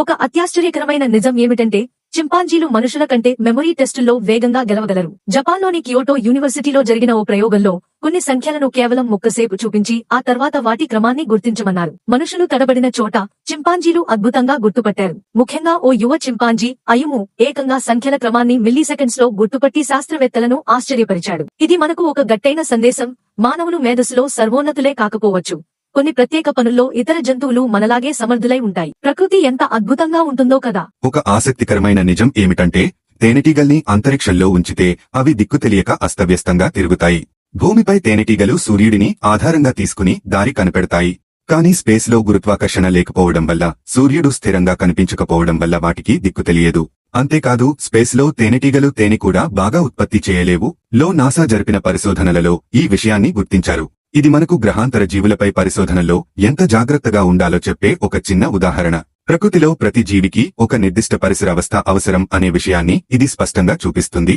ఒక అత్యాశ్చర్యకరమైన నిజం ఏమిటంటే చింపాంజీలు మనుషుల కంటే మెమొరీ టెస్టుల్లో వేగంగా గెలవగలరు. జపాన్లోని కియోటో యూనివర్సిటీలో జరిగిన ఓ ప్రయోగంలో కొన్ని సంఖ్యలను కేవలం ముక్కసేపు చూపించి ఆ తర్వాత వాటి క్రమాన్ని గుర్తించమన్నారు. మనుషులు తడబడిన చోట చింపాంజీలు అద్భుతంగా గుర్తుపట్టారు. ముఖ్యంగా ఓ యువ చింపాంజీ అయుము ఏకంగా సంఖ్యల క్రమాన్ని మిల్లీసెకండ్స్ లో గుర్తుపట్టి శాస్త్రవేత్తలను ఆశ్చర్యపరిచాడు. ఇది మనకు ఒక గట్టైన సందేశం. మానవులు మేధస్సులో సర్వోన్నతులే కాకపోవచ్చు, కొన్ని ప్రత్యేక పనుల్లో ఇతర జంతువులు మనలాగే సమర్థులై ఉంటాయి. ప్రకృతి ఎంత అద్భుతంగా ఉంటుందో కదా. ఒక ఆసక్తికరమైన నిజం ఏమిటంటే తేనెటీగల్ని అంతరిక్షంలో ఉంచితే అవి దిక్కు తెలియక అస్తవ్యస్తంగా తిరుగుతాయి. భూమిపై తేనెటీగలు సూర్యుడిని ఆధారంగా తీసుకుని దారి కనిపెడతాయి. కానీ స్పేస్ లో గురుత్వాకర్షణ లేకపోవడం వల్ల, సూర్యుడు స్థిరంగా కనిపించకపోవడం వల్ల వాటికి దిక్కు తెలియదు. అంతేకాదు స్పేస్ లో తేనెటీగలు తేనె కూడా బాగా ఉత్పత్తి చేయలేవు. నాసా జరిపిన పరిశోధనలలో ఈ విషయాన్ని గుర్తించారు. ఇది మనకు గ్రహాంతర జీవులపై పరిశోధనలో ఎంత జాగ్రత్తగా ఉండాలో చెప్పే ఒక చిన్న ఉదాహరణ. ప్రకృతిలో ప్రతి జీవికి ఒక నిర్దిష్ట పరిసరావస్థ అవసరం అనే విషయాన్ని ఇది స్పష్టంగా చూపిస్తుంది.